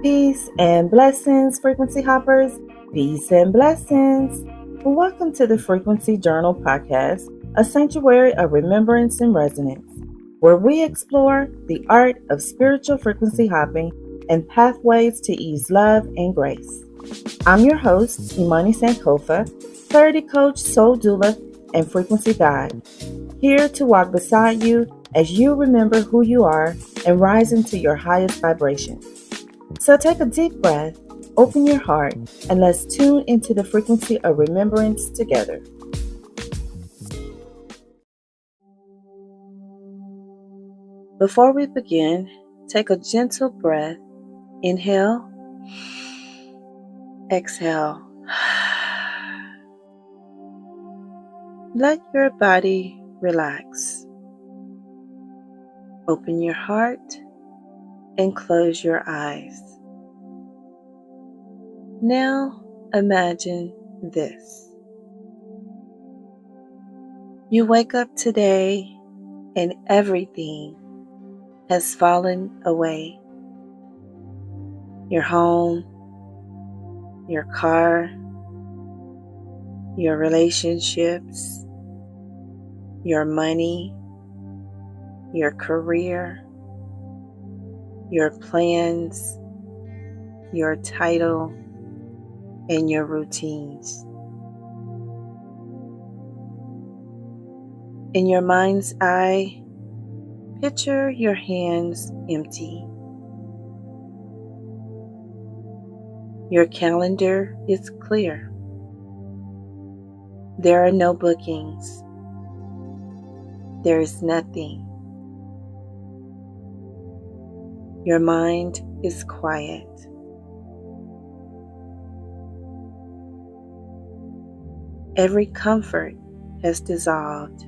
Peace and blessings, frequency hoppers. Peace and blessings. Welcome to the Frequency Journal Podcast, a sanctuary of remembrance and resonance, where we explore the art of spiritual frequency hopping and pathways to ease love and grace. I'm your host, Imani Sankofa, clarity coach, soul doula, and frequency guide, here to walk beside you as you remember who you are and rise into your highest vibration. So take a deep breath, open your heart, and let's tune into the frequency of remembrance together. Before we begin, take a gentle breath. Inhale, exhale. Let your body relax. Open your heart and close your eyes. Now imagine this. You wake up today and everything has fallen away. Your home, your car, your relationships, your money, your career, your plans, your title, and your routines. In your mind's eye, picture your hands empty. Your calendar is clear. There are no bookings. There is nothing. Your mind is quiet. Every comfort has dissolved.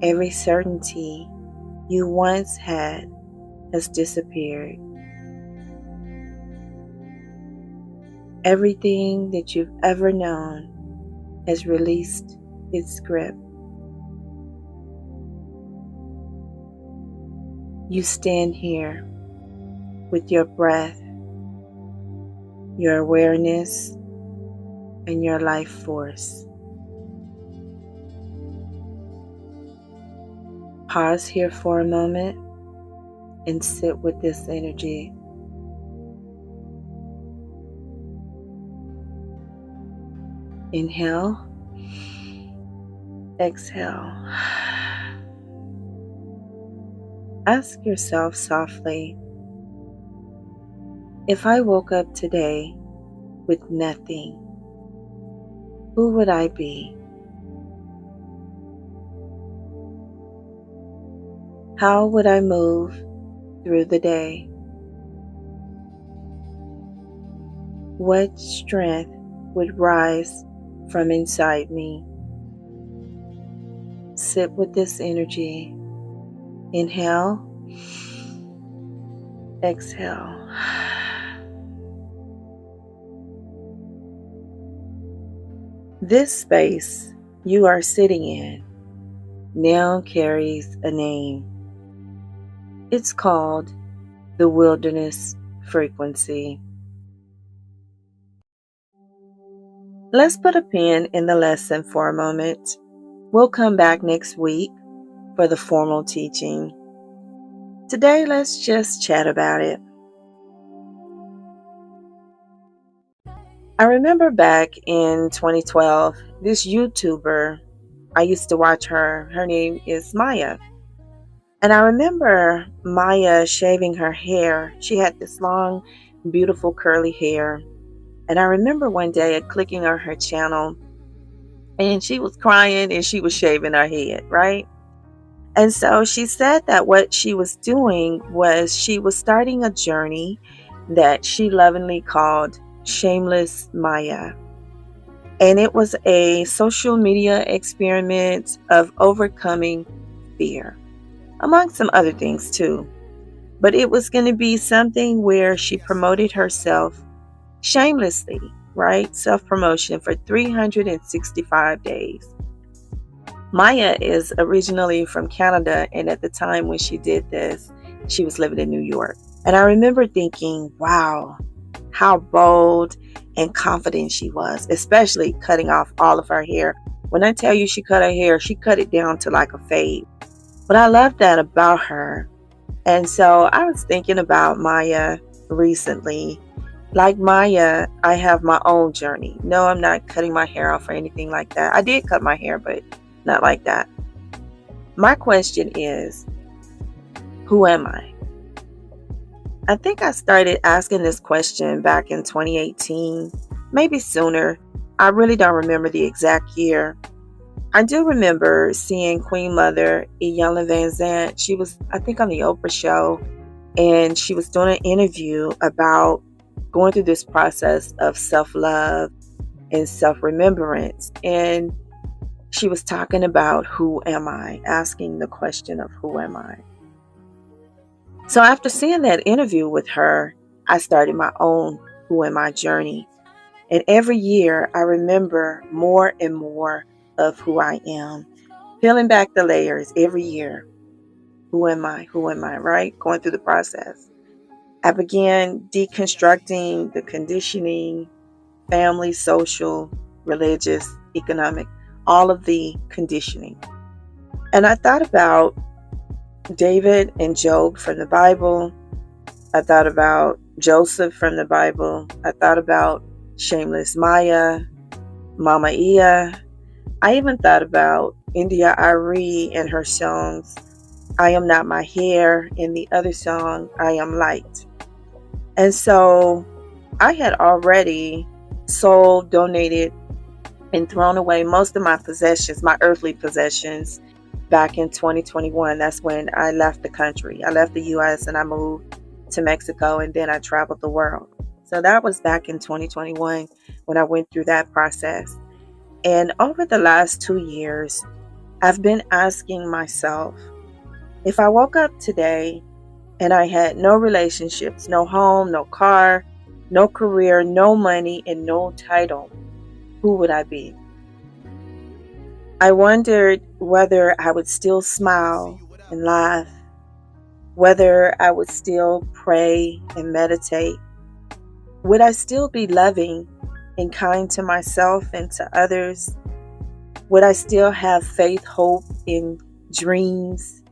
Every certainty you once had has disappeared. Everything that you've ever known has released its grip. You stand here with your breath, your awareness, and your life force. Pause here for a moment and sit with this energy. Inhale, exhale. Ask yourself softly, if I woke up today with nothing, who would I be? How would I move through the day? What strength would rise from inside me? Sit with this energy. Inhale, exhale. This space you are sitting in now carries a name. It's called the Wilderness Frequency. Let's put a pin in the lesson for a moment. We'll come back next week for the formal teaching. Today, let's just chat about it. I remember back in 2012, this YouTuber, I used to watch her. Her name is Maya. And I remember Maya shaving her hair. She had this long, beautiful curly hair. And I remember one day clicking on her channel and she was crying and she was shaving her head, right? And so she said that what she was doing was she was starting a journey that she lovingly called Shameless Maya. And it was a social media experiment of overcoming fear, among some other things too. But it was going to be something where she promoted herself shamelessly, right? Self-promotion for 365 days. Maya is originally from Canada, and at the time when she did this, she was living in New York. And I remember thinking, wow, how bold and confident she was, especially cutting off all of her hair. When I tell you she cut her hair, she cut it down to like a fade. But I love that about her. And so I was thinking about Maya recently. Like Maya, I have my own journey. No, I'm not cutting my hair off or anything like that. I did cut my hair, but not like that. My question is, who am I? I think I started asking this question back in 2018, maybe sooner. I really don't remember the exact year. I do remember seeing Queen Mother, Iyanla Vanzant. She was, I think, on the Oprah show, and she was doing an interview about going through this process of self-love and self-remembrance. And she was talking about who am I, asking the question of who am I. So after seeing that interview with her, I started my own who am I journey. And every year I remember more and more of who I am, peeling back the layers every year. Who am I? Who am I, right? Going through the process. I began deconstructing the conditioning, family, social, religious, economic, all of the conditioning. And I thought about David and Job from the Bible. I thought about Joseph from the Bible. I thought about Shameless Maya, Mama Ia. I even thought about India Arie and her songs, I Am Not My Hair, and the other song, I Am Light. And so I had already sold, donated, and thrown away most of my possessions, my earthly possessions, back in 2021. That's when I left the country. I left the U.S. and I moved to Mexico, and then I traveled the world. So that was back in 2021 when I went through that process. And over the last 2 years, I've been asking myself, if I woke up today and I had no relationships, no home, no car, no career, no money, and no title, who would I be? I wondered whether I would still smile and laugh, whether I would still pray and meditate. Would I still be loving and kind to myself and to others? Would I still have faith, hope, and dreams?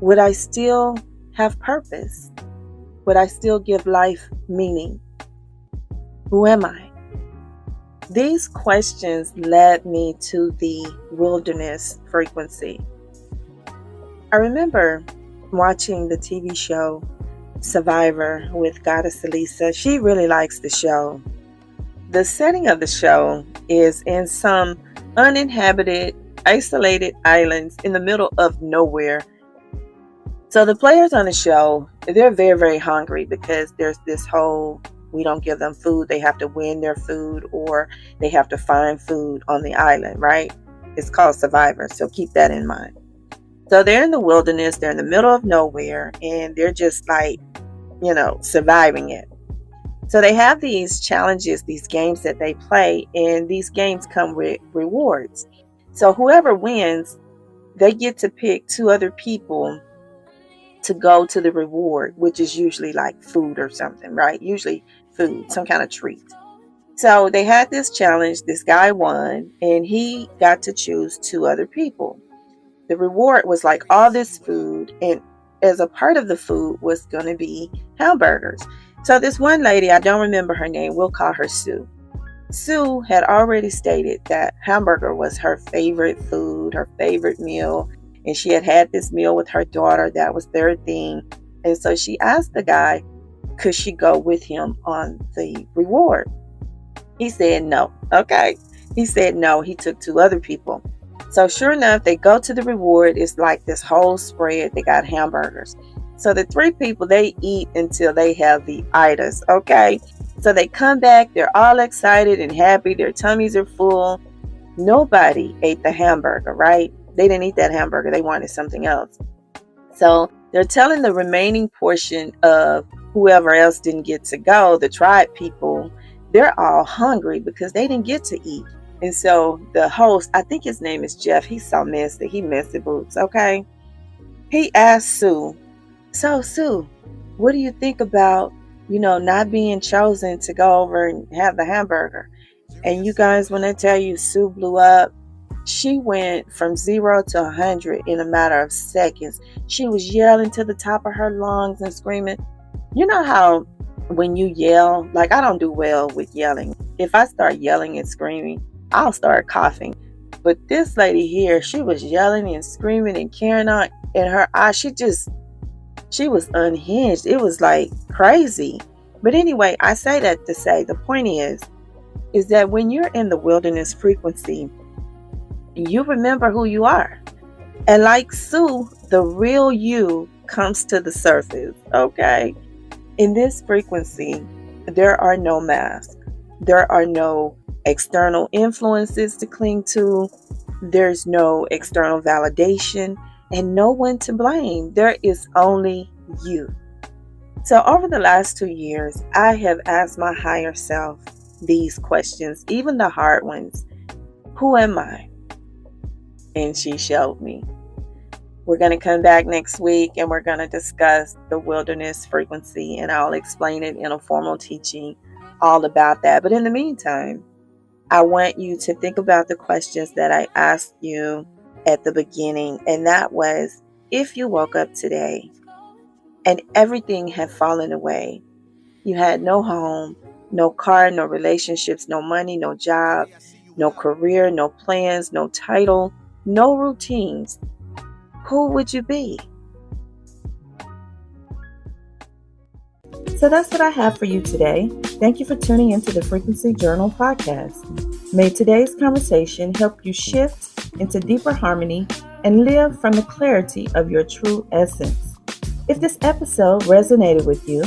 Would I still have purpose? Would I still give life meaning? Who am I? These questions led me to the wilderness frequency. I remember watching the TV show Survivor with Goddess Elisa. She really likes the show. The setting of the show is in some uninhabited, isolated islands in the middle of nowhere. So the players on the show, they're very, very hungry because there's this whole, we don't give them food. They have to win their food or they have to find food on the island, right? It's called Survivor. So keep that in mind. So they're in the wilderness. They're in the middle of nowhere and they're just like, surviving it. So they have these challenges, these games that they play, and these games come with rewards. So whoever wins, they get to pick 2 other people to go to the reward, which is usually like food or something, right? Usually food, some kind of treat. So they had this challenge. This guy won, and he got to choose 2 other people. The reward was like all this food, and as a part of the food was going to be hamburgers. So this one lady, I don't remember her name, we'll call her Sue. Sue had already stated that hamburger was her favorite food, her favorite meal. And she had this meal with her daughter. That was their thing. And so she asked the guy, could she go with him on the reward? He said no. Okay. He said no. He took 2 other people. So sure enough, they go to the reward. It's like this whole spread. They got hamburgers. So the 3 people, they eat until they have the itis. Okay. So they come back. They're all excited and happy. Their tummies are full. Nobody ate the hamburger, right? They didn't eat that hamburger. They wanted something else. So they're telling the remaining portion of whoever else didn't get to go, the tribe people, they're all hungry because they didn't get to eat. And so the host, I think his name is Jeff. He's so messy. He messy boots. Okay. He asked Sue, so Sue, What do you think about, not being chosen to go over and have the hamburger? And you guys, when I tell you Sue blew up, she went from 0 to 100 in a matter of seconds. She was yelling to the top of her lungs and screaming. You know how when you yell, like I don't do well with yelling. If I start yelling and screaming, I'll start coughing. But this lady here, she was yelling and screaming and carrying on in her eyes. She was unhinged. It was like crazy. But anyway, I say that to say the point is that when you're in the wilderness frequency, you remember who you are. And like Sue, the real you comes to the surface, okay? In this frequency, there are no masks. There are no external influences to cling to. There's no external validation and no one to blame. There is only you. So over the last 2 years, I have asked my higher self these questions, even the hard ones. Who am I? And she showed me. We're going to come back next week and we're going to discuss the wilderness frequency, and I'll explain it in a formal teaching all about that. But in the meantime, I want you to think about the questions that I asked you at the beginning, and that was, if you woke up today and everything had fallen away, you had no home, no car, no relationships, no money, no job, no career, no plans, no title, no routines, who would you be? So that's what I have for you today. Thank you for tuning into the Frequency Journal podcast. May today's conversation help you shift into deeper harmony and live from the clarity of your true essence. If this episode resonated with you,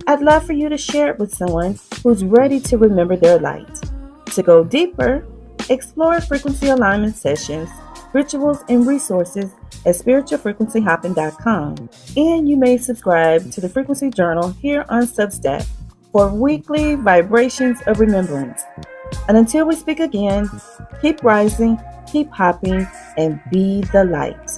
I'd love for you to share it with someone who's ready to remember their light. To go deeper, explore frequency alignment sessions, rituals, and resources at spiritualfrequencyhopping.com. And you may subscribe to the Frequency Journal here on Substack for weekly vibrations of remembrance. And until we speak again, keep rising, keep hopping, and be the light.